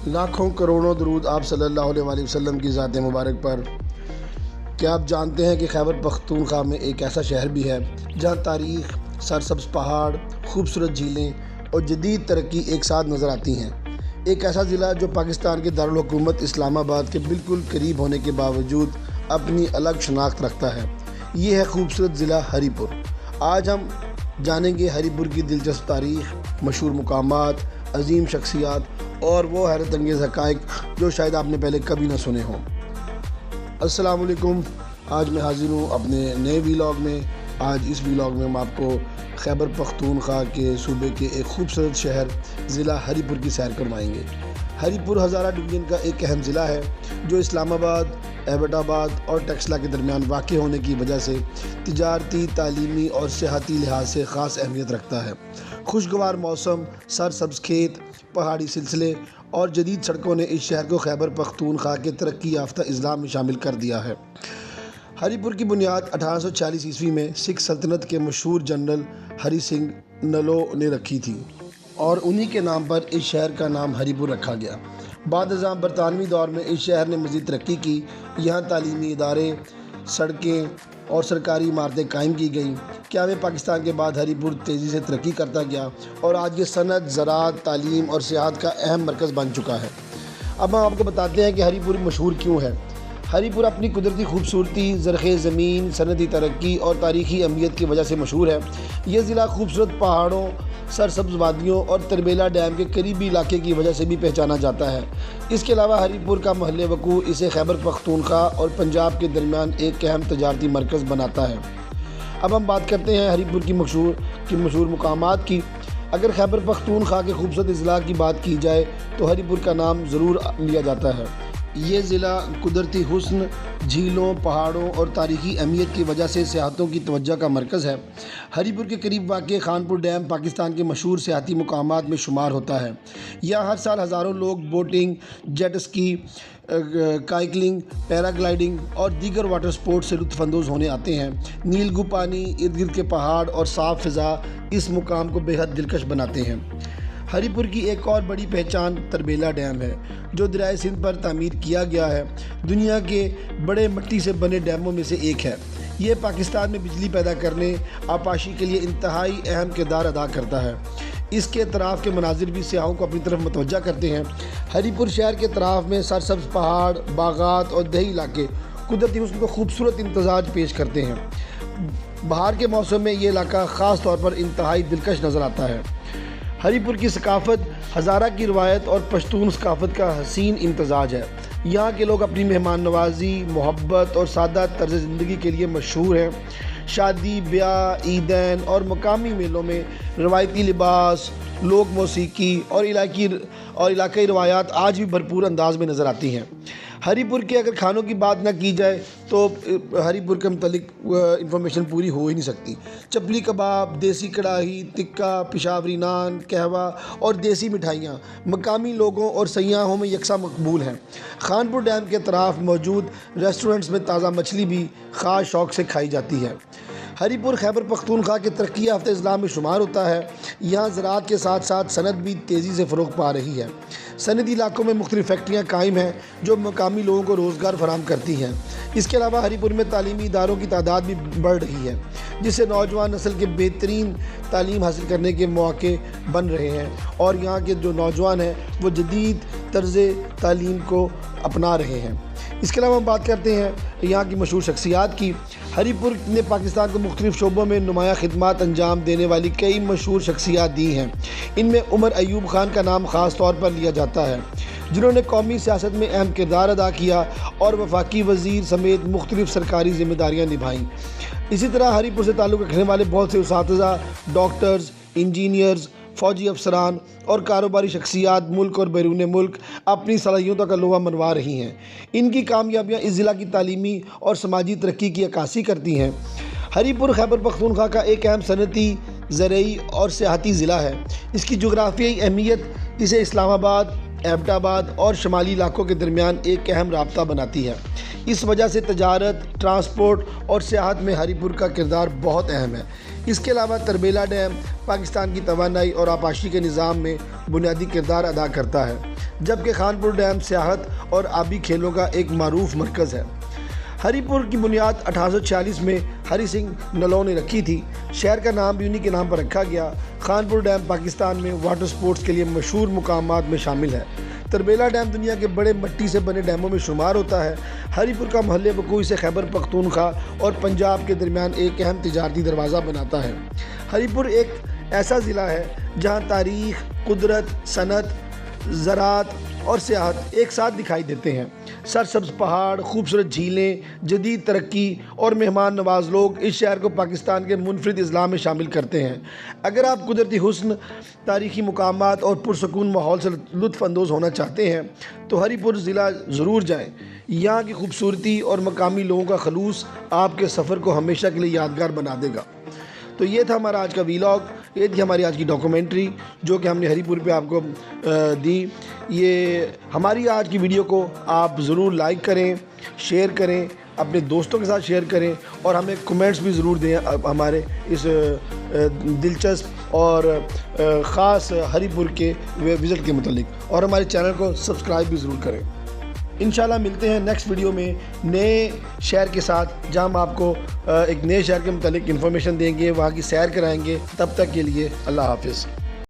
لاکھوں کروڑوں درود آپ صلی اللہ علیہ وآلہ وسلم کی ذات مبارک پر۔ کیا آپ جانتے ہیں کہ خیبر پختونخوا میں ایک ایسا شہر بھی ہے جہاں تاریخ، سرسبز پہاڑ، خوبصورت جھیلیں اور جدید ترقی ایک ساتھ نظر آتی ہیں؟ ایک ایسا ضلع جو پاکستان کے دارالحکومت اسلام آباد کے بالکل قریب ہونے کے باوجود اپنی الگ شناخت رکھتا ہے۔ یہ ہے خوبصورت ضلع ہری پور۔ آج ہم جانیں گے ہری پور کی دلچسپ تاریخ، مشہور مقامات، عظیم شخصیات اور وہ حیرت انگیز حقائق جو شاید آپ نے پہلے کبھی نہ سنے ہوں۔ السلام علیکم، آج میں حاضر ہوں اپنے نئے ویلاگ میں۔ آج اس ویلاگ میں ہم آپ کو خیبر پختونخوا کے صوبے کے ایک خوبصورت شہر ضلع ہری پور کی سیر کروائیں گے۔ ہری پور ہزارہ ڈویژن کا ایک اہم ضلع ہے جو اسلام آباد، ایبٹ آباد اور ٹیکسلا کے درمیان واقع ہونے کی وجہ سے تجارتی، تعلیمی اور سیاحتی لحاظ سے خاص اہمیت رکھتا ہے۔ خوشگوار موسم، سرسبز کھیت، پہاڑی سلسلے اور جدید سڑکوں نے اس شہر کو خیبر پختونخوا کے ترقی یافتہ اضلاع میں شامل کر دیا ہے۔ ہری پور کی بنیاد 1846 عیسوی میں سکھ سلطنت کے مشہور جنرل ہری سنگھ نلو نے رکھی تھی اور انہی کے نام پر اس شہر کا نام ہری پور رکھا گیا۔ بعد ازاں برطانوی دور میں اس شہر نے مزید ترقی کی۔ یہاں تعلیمی ادارے، سڑکیں اور سرکاری عمارتیں قائم کی گئیں۔ قیام پاکستان کے بعد ہری پور تیزی سے ترقی کرتا گیا اور آج یہ صنعت، زراعت، تعلیم اور سیاحت کا اہم مرکز بن چکا ہے۔ اب ہم آپ کو بتاتے ہیں کہ ہری پور مشہور کیوں ہے۔ ہری پور اپنی قدرتی خوبصورتی، زرخیز زمین، صنعتی ترقی اور تاریخی اہمیت کی وجہ سے مشہور ہے۔ یہ ضلع خوبصورت پہاڑوں، سرسبز وادیوں اور تربیلا ڈیم کے قریبی علاقے کی وجہ سے بھی پہچانا جاتا ہے۔ اس کے علاوہ ہری پور کا محل وقوع اسے خیبر پختونخوا اور پنجاب کے درمیان ایک اہم تجارتی مرکز بناتا ہے۔ اب ہم بات کرتے ہیں ہری پور کی مشہور مقامات کی۔ اگر خیبر پختونخوا کے خوبصورت اضلاع کی بات کی جائے تو ہری پور کا نام ضرور لیا جاتا ہے۔ یہ ضلع قدرتی حسن، جھیلوں، پہاڑوں اور تاریخی اہمیت کی وجہ سے سیاحتوں کی توجہ کا مرکز ہے۔ ہری پور کے قریب واقع خانپور ڈیم پاکستان کے مشہور سیاحتی مقامات میں شمار ہوتا ہے۔ یہاں ہر سال ہزاروں لوگ بوٹنگ، جیٹ اسکی، کائیکنگ، پیراگلائیڈنگ اور دیگر واٹر سپورٹ سے لطف اندوز ہونے آتے ہیں۔ نیلگوں پانی، ارد گرد کے پہاڑ اور صاف فضا اس مقام کو بے حد دلکش بناتے ہیں۔ ہری پور کی ایک اور بڑی پہچان تربیلا ڈیم ہے جو دریائے سندھ پر تعمیر کیا گیا ہے۔ دنیا کے بڑے مٹی سے بنے ڈیموں میں سے ایک ہے۔ یہ پاکستان میں بجلی پیدا کرنے، آبپاشی کے لیے انتہائی اہم کردار ادا کرتا ہے۔ اس کے اطراف کے مناظر بھی سیاحوں کو اپنی طرف متوجہ کرتے ہیں۔ ہری پور شہر کے اطراف میں سرسبز پہاڑ، باغات اور دیہی علاقے قدرتی حسن کو خوبصورت امتزاج پیش کرتے ہیں۔ بہار کے موسم میں یہ علاقہ خاص طور پر انتہائی دلکش نظر آتا ہے۔ ہری پور کی ثقافت ہزارہ کی روایت اور پشتون ثقافت کا حسین امتزاج ہے۔ یہاں کے لوگ اپنی مہمان نوازی، محبت اور سادہ طرز زندگی کے لیے مشہور ہیں۔ شادی، بیاہ، عیدین اور مقامی میلوں میں روایتی لباس، لوک موسیقی اور علاقائی روایات آج بھی بھرپور انداز میں نظر آتی ہیں۔ ہری پور کے اگر کھانوں کی بات نہ کی جائے تو ہری پور کے متعلق انفارمیشن پوری ہو ہی نہیں سکتی۔ چپلی کباب، دیسی کڑاہی، تکہ، پشاوری نان، قہوہ اور دیسی مٹھائیاں مقامی لوگوں اور سیاحوں میں یکساں مقبول ہیں۔ خانپور ڈیم کے اطراف موجود ریسٹورنٹس میں تازہ مچھلی بھی خاص شوق سے کھائی جاتی ہے۔ ہری پور خیبر پختونخوا کے ترقی یافتہ اضلاع میں شمار ہوتا ہے۔ یہاں زراعت کے ساتھ ساتھ صنعت بھی تیزی سے فروغ پا رہی ہے۔ صنعتی علاقوں میں مختلف فیکٹریاں قائم ہیں جو مقامی لوگوں کو روزگار فراہم کرتی ہیں۔ اس کے علاوہ ہری پور میں تعلیمی اداروں کی تعداد بھی بڑھ رہی ہے جس سے نوجوان نسل کے بہترین تعلیم حاصل کرنے کے مواقع بن رہے ہیں اور یہاں کے جو نوجوان ہیں وہ جدید طرز تعلیم کو اپنا رہے ہیں۔ اس کے علاوہ ہم بات کرتے ہیں یہاں کی مشہور شخصیات کی۔ ہری پور نے پاکستان کو مختلف شعبوں میں نمایاں خدمات انجام دینے والی کئی مشہور شخصیات دی ہیں۔ ان میں عمر ایوب خان کا نام خاص طور پر لیا جاتا ہے جنہوں نے قومی سیاست میں اہم کردار ادا کیا اور وفاقی وزیر سمیت مختلف سرکاری ذمہ داریاں نبھائیں۔ اسی طرح ہری پور سے تعلق رکھنے والے بہت سے اساتذہ، ڈاکٹرز، انجینئرز، فوجی افسران اور کاروباری شخصیات ملک اور بیرون ملک اپنی صلاحیتوں کا لوہا منوا رہی ہیں۔ ان کی کامیابیاں اس ضلع کی تعلیمی اور سماجی ترقی کی عکاسی کرتی ہیں۔ ہری پور خیبر پختونخوا کا ایک اہم صنعتی، زرعی اور سیاحتی ضلع ہے۔ اس کی جغرافیائی اہمیت اسے اسلام آباد، ایبٹ آباد اور شمالی علاقوں کے درمیان ایک اہم رابطہ بناتی ہے۔ اس وجہ سے تجارت، ٹرانسپورٹ اور سیاحت میں ہری پور کا کردار بہت اہم ہے۔ اس کے علاوہ تربیلا ڈیم پاکستان کی توانائی اور آبپاشی کے نظام میں بنیادی کردار ادا کرتا ہے، جبکہ خانپور ڈیم سیاحت اور آبی کھیلوں کا ایک معروف مرکز ہے۔ ہری پور کی بنیاد 1846 میں ہری سنگھ نلو نے رکھی تھی۔ شہر کا نام بھی انہی کے نام پر رکھا گیا۔ خانپور ڈیم پاکستان میں واٹر سپورٹس کے لیے مشہور مقامات میں شامل ہے۔ تربیلا ڈیم دنیا کے بڑے مٹی سے بنے ڈیموں میں شمار ہوتا ہے۔ ہری پور کا محل وقوع اسے خیبر پختونخوا اور پنجاب کے درمیان ایک اہم تجارتی دروازہ بناتا ہے۔ ہری پور ایک ایسا ضلع ہے جہاں تاریخ، قدرت، صنعت، زراعت اور سیاحت ایک ساتھ دکھائی دیتے ہیں۔ سرسبز پہاڑ، خوبصورت جھیلیں، جدید ترقی اور مہمان نواز لوگ اس شہر کو پاکستان کے منفرد اضلاع میں شامل کرتے ہیں۔ اگر آپ قدرتی حسن، تاریخی مقامات اور پرسکون ماحول سے لطف اندوز ہونا چاہتے ہیں تو ہری پور ضلع ضرور جائیں۔ یہاں کی خوبصورتی اور مقامی لوگوں کا خلوص آپ کے سفر کو ہمیشہ کے لیے یادگار بنا دے گا۔ تو یہ تھا ہمارا آج کا ویلاگ، یہ تھی ہماری آج کی ڈاکومنٹری جو کہ ہم نے ہری پور پہ آپ کو دی۔ یہ ہماری آج کی ویڈیو کو آپ ضرور لائک کریں، شیئر کریں، اپنے دوستوں کے ساتھ شیئر کریں اور ہمیں کمنٹس بھی ضرور دیں ہمارے اس دلچسپ اور خاص ہری پور کے وزٹ کے متعلق، اور ہمارے چینل کو سبسکرائب بھی ضرور کریں۔ انشاءاللہ ملتے ہیں نیکسٹ ویڈیو میں نئے شہر کے ساتھ، جہاں ہم آپ کو ایک نئے شہر کے متعلق انفارمیشن دیں گے، وہاں کی سیر کرائیں گے۔ تب تک کے لیے اللہ حافظ۔